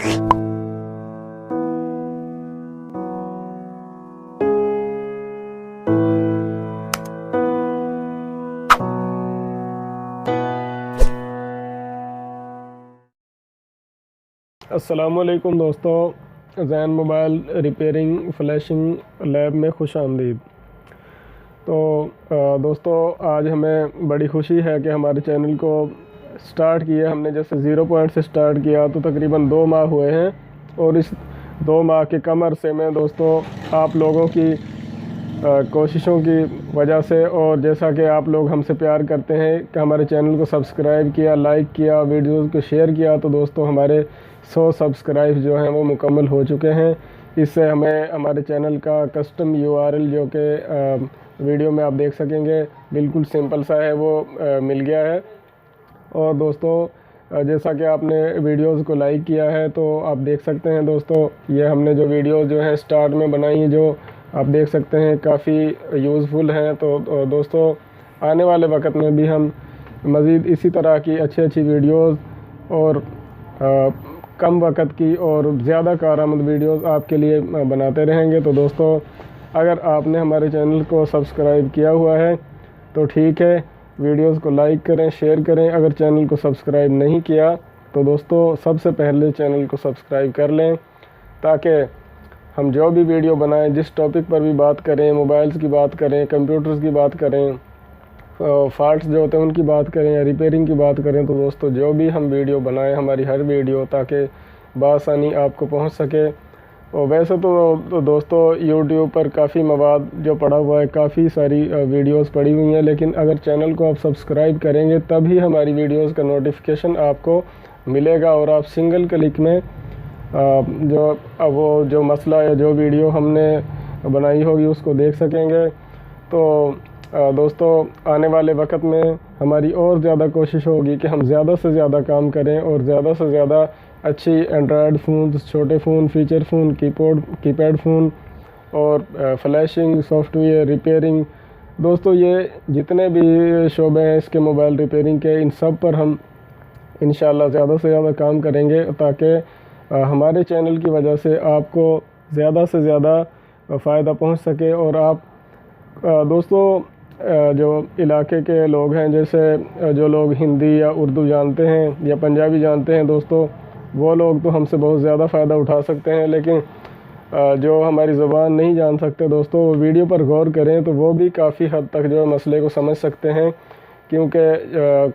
अस्सलामुअलैकुम दोस्तों, ज़ैन mobile repairing flashing lab में खुश आमदीद। तो दोस्तों, आज हमें बड़ी खुशी है कि हमारे चैनल को स्टार्ट किया हमने। जैसे 0 पॉइंट से स्टार्ट किया तो तकरीबन 2 माह हुए हैं, और इस 2 माह के कम अरसे में दोस्तों आप लोगों की कोशिशों की वजह से, और जैसा कि आप लोग हमसे प्यार करते हैं कि हमारे चैनल को सब्सक्राइब किया, लाइक किया, वीडियोज़ को शेयर किया, तो दोस्तों हमारे 100 सब्सक्राइब जो हैं वो मुकम्मल हो चुके हैं। इससे हमें हमारे चैनल का कस्टम URL जो कि वीडियो में आप देख सकेंगे, बिल्कुल सिंपल सा है, वो मिल गया है। और दोस्तों जैसा कि आपने वीडियोज़ को लाइक किया है तो आप देख सकते हैं दोस्तों, ये हमने जो वीडियो जो है स्टार्ट में बनाई है, जो आप देख सकते हैं काफ़ी यूज़फुल हैं। तो दोस्तों आने वाले वक्त में भी हम मज़ीद इसी तरह की अच्छी वीडियोज़ और कम वक्त की और ज़्यादा कारआमद वीडियोज़ आपके लिए बनाते रहेंगे। तो दोस्तों अगर आपने हमारे चैनल को सब्सक्राइब किया हुआ है तो ठीक है, वीडियोज़ को लाइक करें, शेयर करें। अगर चैनल को सब्सक्राइब नहीं किया तो दोस्तों सबसे पहले चैनल को सब्सक्राइब कर लें, ताकि हम जो भी वीडियो बनाएं, जिस टॉपिक पर भी बात करें, मोबाइल्स की बात करें, कंप्यूटर्स की बात करें, फॉल्ट्स जो होते हैं उनकी बात करें, या रिपेयरिंग की बात करें, तो दोस्तों जो भी हम वीडियो बनाएं, हमारी हर वीडियो ताकि बआसानी आपको पहुंच सके। और वैसे तो दोस्तों यूट्यूब पर काफ़ी मवाद जो पड़ा हुआ है, काफ़ी सारी वीडियोस पड़ी हुई हैं, लेकिन अगर चैनल को आप सब्सक्राइब करेंगे तभी हमारी वीडियोस का नोटिफिकेशन आपको मिलेगा, और आप सिंगल क्लिक में जो मसला या जो वीडियो हमने बनाई होगी उसको देख सकेंगे। तो दोस्तों आने वाले वक्त में हमारी और ज़्यादा कोशिश होगी कि हम ज़्यादा से ज़्यादा काम करें, और ज़्यादा से ज़्यादा अच्छी एंड्रॉयड फ़ोन, छोटे phone, feature phone, keypad phone और फ्लैशिंग सॉफ्टवेयर रिपेयरिंग, दोस्तों ये जितने भी शोबे हैं इसके मोबाइल रिपेयरिंग के, इन सब पर हम इंशाल्लाह ज़्यादा से ज़्यादा काम करेंगे, ताकि हमारे चैनल की वजह से आपको ज़्यादा से ज़्यादा फ़ायदा पहुंच सके। और आप दोस्तों जो इलाके के लोग हैं, जैसे जो लोग हिंदी या उर्दू जानते हैं या पंजाबी जानते हैं दोस्तों, वो लोग तो हमसे बहुत ज़्यादा फ़ायदा उठा सकते हैं, लेकिन जो हमारी ज़ुबान नहीं जान सकते दोस्तों, वो वीडियो पर गौर करें तो वो भी काफ़ी हद तक जो है मसले को समझ सकते हैं। क्योंकि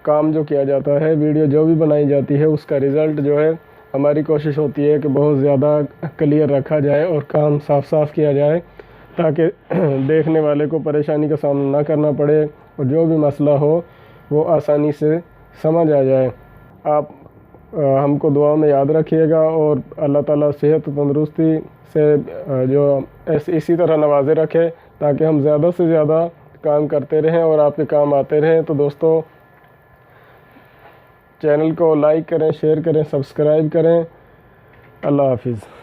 काम जो किया जाता है, वीडियो जो भी बनाई जाती है, उसका रिज़ल्ट जो है, हमारी कोशिश होती है कि बहुत ज़्यादा क्लियर रखा जाए और काम साफ किया जाए, ताकि देखने वाले को परेशानी का सामना ना करना पड़े, और जो भी मसला हो वो आसानी से समझ आ जाए। आप हमको दुआ में याद रखिएगा, और अल्लाह ताला सेहत तंदुरुस्ती से जो इसी तरह नवाजे रखे, ताकि हम ज़्यादा से ज़्यादा काम करते रहें और आपके काम आते रहें। तो दोस्तों चैनल को लाइक करें, शेयर करें, सब्सक्राइब करें। अल्लाह हाफिज़।